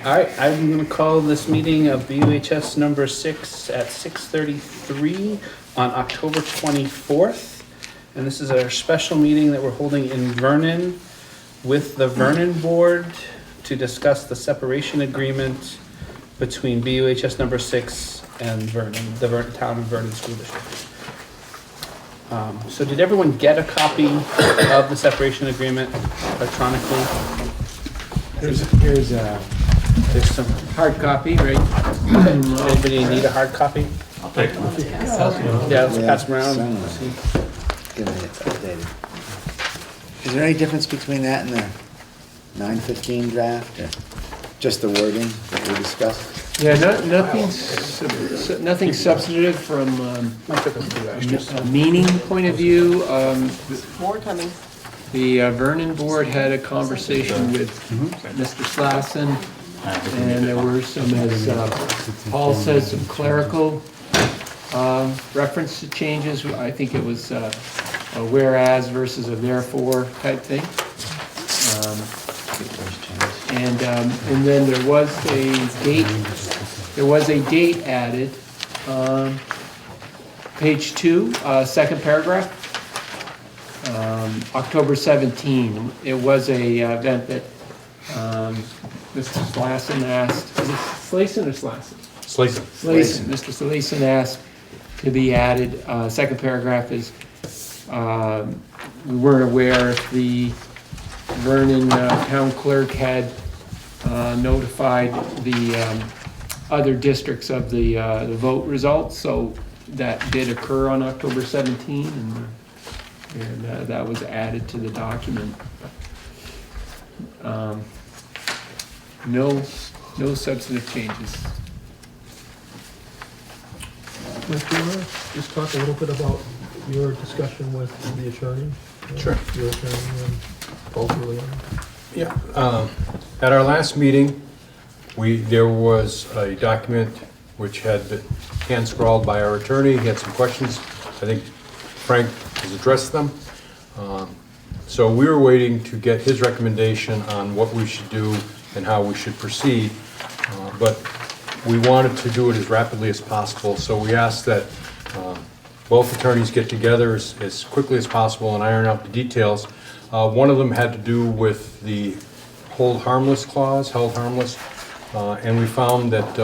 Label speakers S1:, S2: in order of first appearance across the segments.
S1: All right, I'm going to call this meeting of BUHS number 6 at 6:33 on October 24th. And this is our special meeting that we're holding in Vernon with the Vernon Board to discuss the separation agreement between BUHS number 6 and Vernon, the town of Vernon School District. So did everyone get a copy of the separation agreement electronically? There's some
S2: Hard copy, right?
S1: Anybody need a hard copy?
S3: I'll take it.
S1: Yeah, let's pass them around.
S4: Sign it.
S1: See.
S4: Give me it's updated. Is there any difference between that and the 915 draft, or just the wording that we discussed?
S2: Yeah, nothing substantive from
S1: Might take a few extras.
S2: a meaning point of view.
S5: More coming.
S2: The Vernon Board had a conversation with Mr. Slassen, and there were some, as Paul says, some clerical reference to changes. I think it was a whereas versus a therefore type thing. And then there was a date added, page 2, second paragraph, October 17. It was a event that Mr. Slassen asked, is it Slassen or Slassen?
S3: Slason.
S2: Slassen. Mr. Slassen asked to be added. Second paragraph is, we weren't aware if the Vernon town clerk had notified the other districts of the vote results, so that did occur on October 17, and that was added to the document. No substantive changes.
S6: Mr. Turner, just talk a little bit about your discussion with the attorney.
S3: Sure.
S6: Your attorney and Paul Julian.
S3: Yeah. At our last meeting, there was a document which had been hand scrawled by our attorney. He had some questions. I think Frank has addressed them. So we were waiting to get his recommendation on what we should do and how we should proceed. But we wanted to do it as rapidly as possible, so we asked that both attorneys get together as quickly as possible and iron out the details. One of them had to do with the hold harmless clause, held harmless, and we found that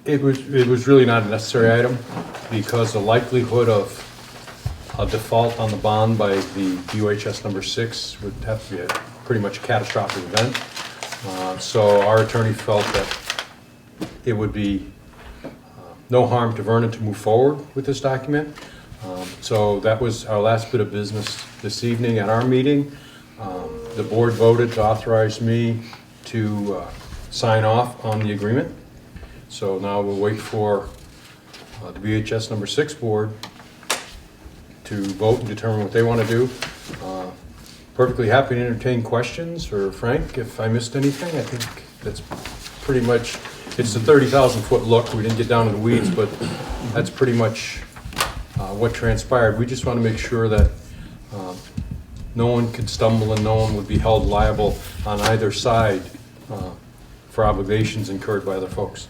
S3: it was really not a necessary item because the likelihood of a default on the bond by the BUHS number 6 would have to be a pretty much catastrophic event. So our attorney felt that it would be no harm to Vernon to move forward with this document. So that was our last bit of business this evening at our meeting. The board voted to authorize me to sign off on the agreement. So now we'll wait for the BHS number 6 board to vote and determine what they want to do. Perfectly happy to entertain questions, or Frank, if I missed anything. I think that's pretty much, it's a 30,000 foot look. We didn't get down to the weeds, but that's pretty much what transpired. We just want to make sure that no one could stumble and no one would be held liable on either side for obligations incurred by other folks.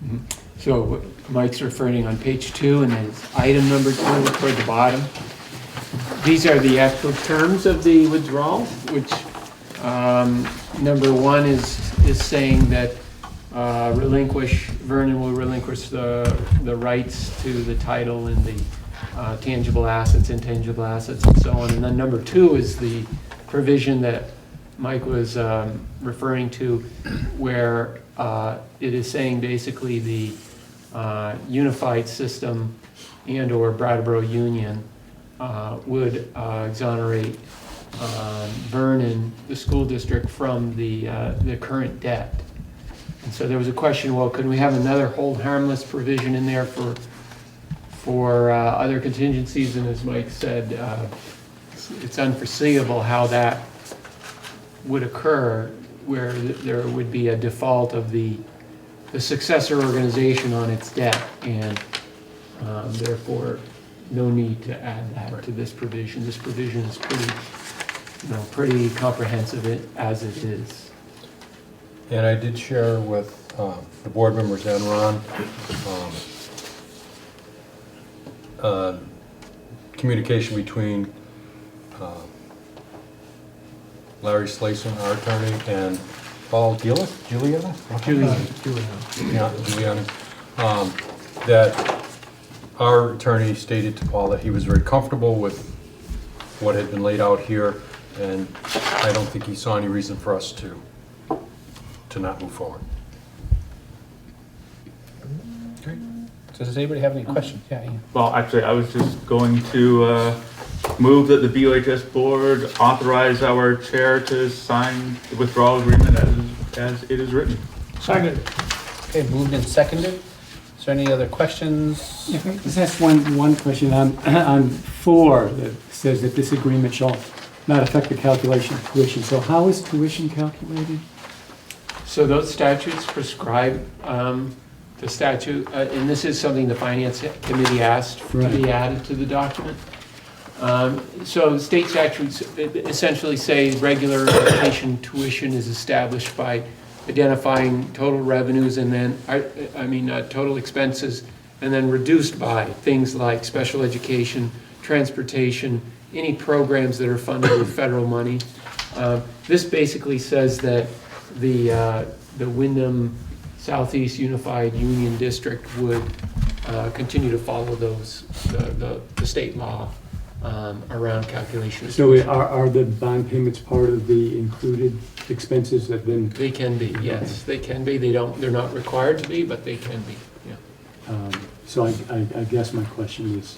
S2: Mm-hmm. So what Mike's referring on page 2, and then item number 2 toward the bottom. These are the actual terms of the withdrawal, which number 1 is saying that Vernon will relinquish the rights to the title and the tangible assets, intangible assets, and so on. And then number 2 is the provision that Mike was referring to, where it is saying basically the unified system and or Brattleboro Union would exonerate Vernon, the school district, from the current debt. And so there was a question, well, could we have another hold harmless provision in there for other contingencies? And as Mike said, it's unforeseeable how that would occur, where there would be a default of the successor organization on its debt, and therefore no need to add that to this provision. This provision is pretty comprehensive as it is.
S3: And I did share with the board members and Ron communication between Larry Slayson, our attorney, and Paul Giuliani, that our attorney stated to Paul that he was very comfortable with what had been laid out here, and I don't think he saw any reason for us to not move forward.
S1: Great. So does anybody have any questions? Yeah, Ian.
S7: Well, actually, I was just going to move that the BUHS board authorize our chair to sign the withdrawal agreement as it is written.
S6: Second.
S1: Okay, moved and seconded. Is there any other questions?
S8: If I could just ask one question on 4 that says that this agreement shall not affect the calculation of tuition. So how is tuition calculated?
S2: So those statutes prescribe the statute, and this is something the Finance Committee asked to be added to the document. So state statutes essentially say regular education tuition is established by identifying total revenues and then, total expenses, and then reduced by things like special education, transportation, any programs that are funded with federal money. This basically says that the Wyndham Southeast Unified Union District would continue to follow the state law around calculation.
S8: So are the bond payments part of the included expenses that then?
S2: They can be, yes, they can be. They're not required to be, but they can be, yeah.
S8: So I guess my question is,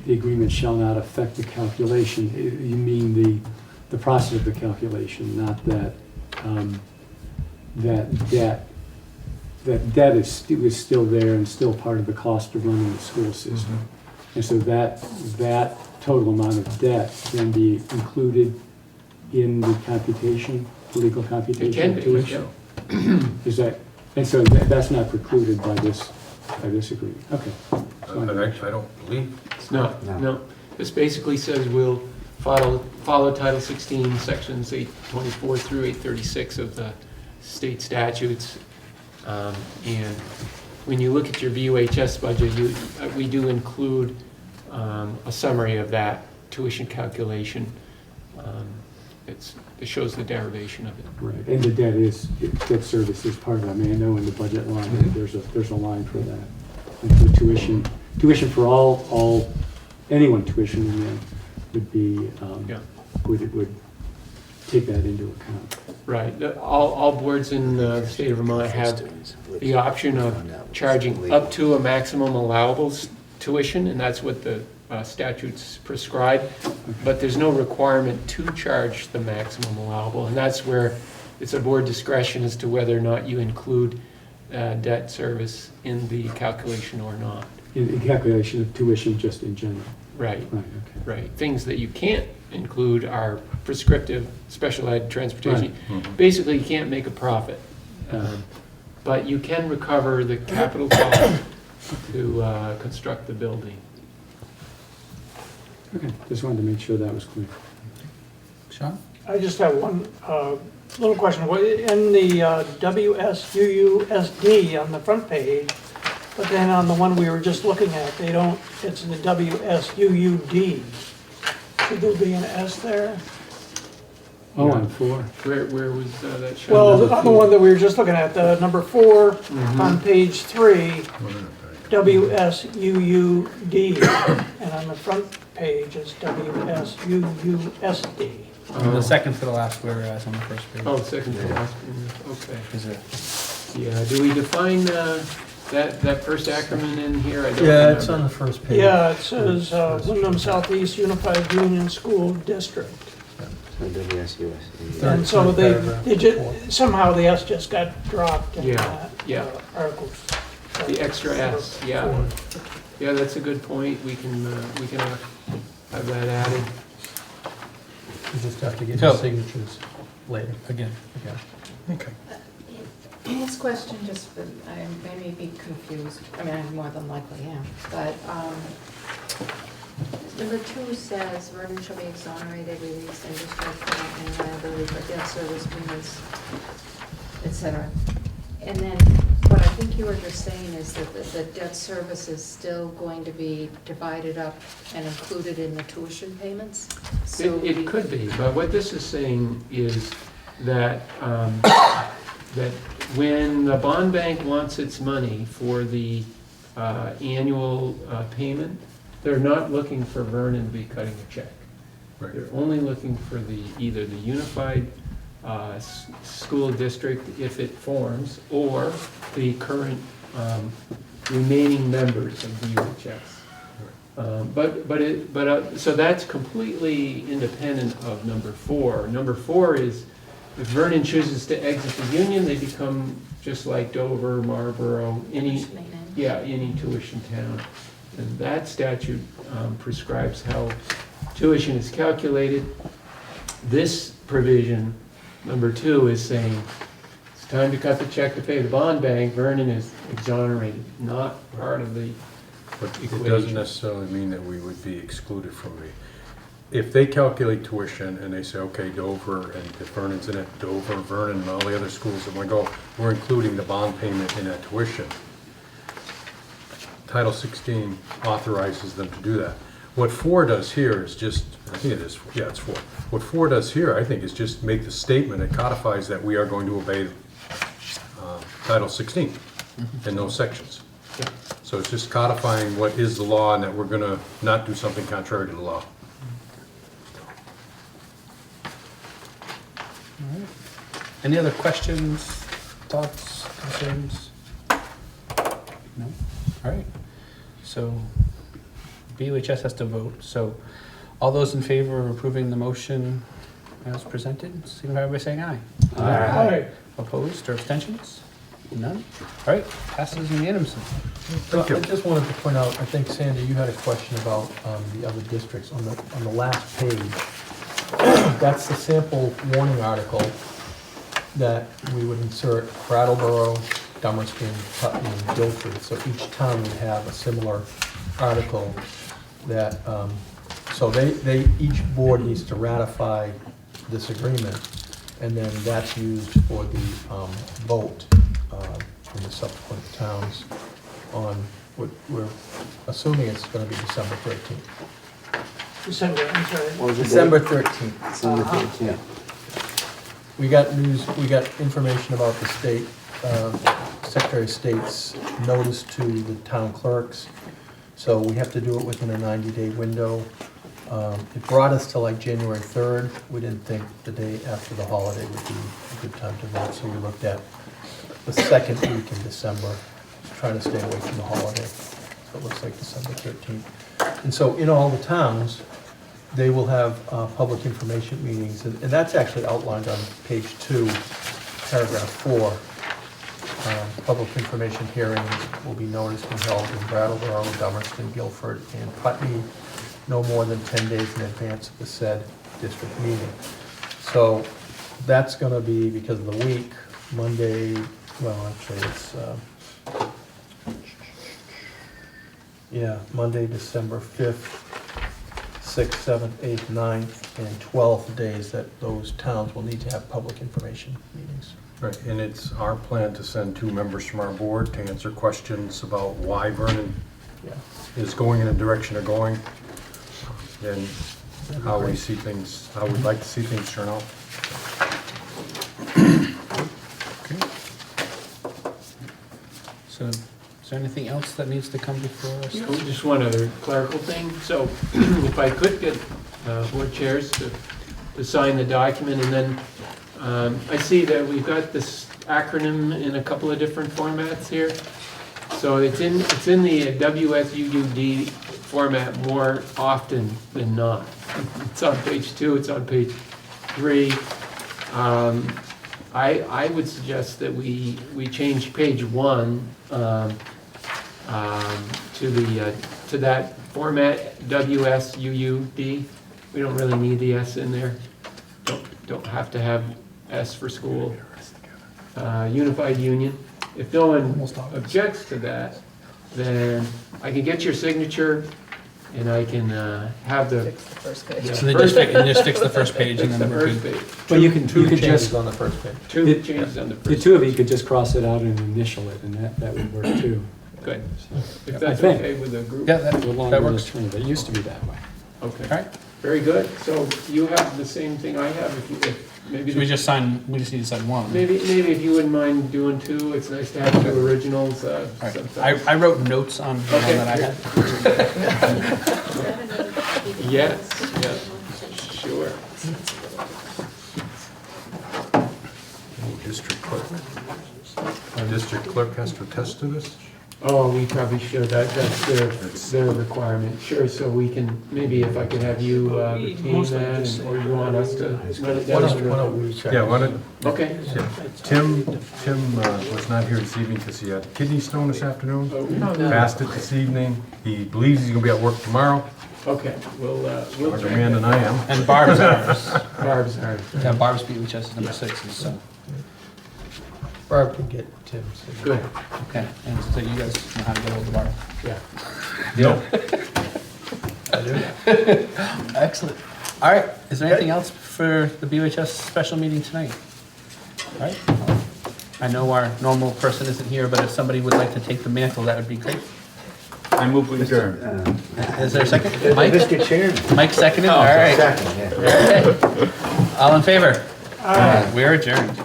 S8: the agreement shall not affect the calculation. You mean the process of the calculation, not that that debt is still there and still part of the cost of running the school system. And so that total amount of debt can be included in the computation, the legal computation?
S2: It can be,
S8: tuition?
S2: yeah.
S8: Is that, and so that's not precluded by this agreement? Okay.
S3: I don't believe.
S2: It's not,
S4: No.
S2: no. This basically says we'll follow Title 16, Sections 824 through 836 of the state statutes. And when you look at your BUHS budget, we do include a summary of that tuition calculation. It shows the derivation of it.
S8: Right, and the debt service is part of that. I mean, I know in the budget line, there's a line for that. And for tuition for all, anyone tuition in there would be, would take that into account.
S2: Right. All boards in the state of Vermont have the option of charging up to a maximum allowable tuition, and that's what the statutes prescribe. But there's no requirement to charge the maximum allowable, and that's where it's a board discretion as to whether or not you include debt service in the calculation or not.
S8: In calculation of tuition just in general?
S2: Right.
S8: Right, okay.
S2: Right. Things that you can't include are prescriptive, special ed, transportation.
S3: Right. Mhm.
S2: Basically, you can't make a profit. But you can recover the capital cost to construct the building.
S8: Okay, just wanted to make sure that was clear.
S1: Sean?
S6: I just have one little question. In the WSUUSD on the front page, but then on the one we were just looking at, they don't, it's the WSUUD. Should there be an S there?
S8: Oh, on 4.
S2: Where was that shown?
S6: Well, on the one that we were just looking at, the number 4 on page 3, WSUUD, and on the front page it's WSUUSD.
S1: The second to the last whereas on the first page.
S2: Oh, second to last. Okay.
S1: Is it?
S2: Yeah, do we define that first acronym in here? I don't
S6: Yeah,
S2: remember.
S6: it's on the first page. Yeah, it says Wyndham Southeast Unified Union School District.
S4: WSUS.
S6: And so they just, somehow the S just got dropped in
S2: Yeah,
S6: that
S2: yeah.
S6: article.
S2: The extra S, yeah. Yeah, that's a good point. We can have that added.
S6: You just have to get
S1: So-
S6: the signatures later.
S1: Again.
S3: Okay.
S9: This question just, I may be confused, I mean, I more than likely am, but number 2 says Vernon shall be exonerated, released, and discharged from any liability for debt service payments et cetera. And then what I think you were just saying is that the debt service is still going to be divided up and included in the tuition payments? So
S2: It could be, but what this is saying is that, that when the bond bank wants its money for the annual payment, they're not looking for Vernon to be cutting a check.
S3: Right.
S2: They're only looking for either the unified school district, if it forms, or the current remaining members of the UHS. So that's completely independent of number 4. Number 4 is, if Vernon chooses to exit the union, they become just like Dover, Marlboro, any tuition town. And that statute prescribes how tuition is calculated. This provision, number 2, is saying it's time to cut the check to pay the bond bank. Vernon is exonerated, not part of the
S3: But it
S2: equation.
S3: doesn't necessarily mean that we would be excluded from the, if they calculate tuition and they say, okay, Dover, and if Vernon's in it, Dover, Vernon, and all the other schools, and we go, we're including the bond payment in that tuition. Title 16 authorizes them to do that. What 4 does here is just, I think it is, yeah, it's 4. What 4 does here, I think, is just make the statement, it codifies that we are going to obey Title 16 in those sections.
S2: Yeah.
S3: So it's just codifying what is the law and that we're gonna not do something contrary to the law.
S1: Any other questions, thoughts, concerns? No? All right. So BUHS has to vote. So all those in favor of approving the motion as presented, signify by saying aye.
S6: Aye.
S1: Opposed or abstentions? None? All right, passes unanimously.
S10: So I just wanted to point out, I think, Sandy, you had a question about the other districts on the last page. That's the sample warning article that we would insert Brattleboro, Dummerston, Putney, and Guilford. So each town would have a similar article that, so each board needs to ratify this agreement, and then that's used for the vote from the subsequent towns on, we're assuming it's gonna be December 13th.
S6: December, I'm sorry.
S4: What was the date?
S10: December 13th.
S4: December 13th.
S10: We got news, we got information about the state, Secretary of State's notice to the town clerks. So we have to do it within a 90-day window. It brought us to like January 3rd. We didn't think the day after the holiday would be a good time to vote, so we looked at the second week in December, trying to stay away from the holiday. So it looks like December 13th. And so in all the towns, they will have public information meetings, and that's actually outlined on page 2, paragraph 4. Public information hearings will be noticed and held in Brattleboro, Dummerston, Guilford, and Putney, no more than 10 days in advance of the said district meeting. So that's gonna be, because of the week, Monday, well, actually, it's, Monday, December 5th, 6th, 7th, 8th, 9th, and 12th days that those towns will need to have public information meetings.
S3: Right, and it's our plan to send 2 members from our board to answer questions about why Vernon
S10: Yeah.
S3: is going in the direction they're going, and how we see things, how we'd like to see things turn out.
S1: So is there anything else that needs to come before us?
S2: Just one other clerical thing. So if I could get board chairs to sign the document, and then I see that we've got this acronym in a couple of different formats here. So it's in the WSUD format more often than not. It's on page 2, it's on page 3. I would suggest that we change page 1 to that format, WSUUD. We don't really need the S in there. Don't have to have S for school. Unified Union. If no one objects to that, then I can get your signature, and I can have the.
S5: Fix the first page.
S2: the
S1: So they
S2: first-
S1: just fix the first page and then
S2: the
S1: we're
S2: first
S1: good.
S2: page.
S8: Well, you can
S10: Two
S8: just,
S10: changes on the first page.
S2: Two
S8: It-
S2: changes on the
S8: the
S2: first.
S8: two of you could just cross it out and initial it, and that would work too.
S2: Good.
S8: So,
S2: If
S8: I
S2: that's
S8: think.
S2: okay with the group.
S1: Yeah,
S8: no longer
S1: that
S8: in
S1: works.
S8: this term, but it used to be that way.
S2: Okay.
S1: All right.
S2: Very good. So you have the same thing I have, if maybe.
S1: So we just need to sign one.
S2: Maybe if you wouldn't mind doing two, it's nice to have two originals.
S1: All right.
S2: sometimes.
S1: I wrote notes on the one
S2: Okay.
S1: that I had.
S2: Yes, yes, sure.
S3: District clerk. Our district clerk has to attest to this?
S2: Oh, we probably should, that's their requirement, sure, so we can, maybe if I could have you retain that, or you want us to run it
S10: Why
S2: down?
S10: don't we check?
S3: Yeah, why don't,
S2: Okay.
S3: Tim was not here this evening because he had kidney stone this afternoon. Fasted this evening. He believes he's gonna be at work tomorrow.
S2: Okay, we'll
S3: Smarter
S2: check
S3: man
S2: that.
S3: than I am.
S1: And Barb's ours.
S2: Barb's ours.
S1: Yeah, Barb's BUHS is number 6, so,
S10: Barb can get Tim. so-
S2: Good,
S1: okay. And so you guys know how to get hold of Barb.
S2: yeah.
S10: I do.
S1: Excellent. All right, is there anything else for the BUHS special meeting tonight? All right. I know our normal person isn't here, but if somebody would like to take the mantle, that would be great.
S7: I move we adjourn.
S1: Is there a second? Mike?
S4: Mr. Chairman.
S1: Mike seconded, all right.
S4: Second, yeah.
S1: All in favor? All right, we're adjourned.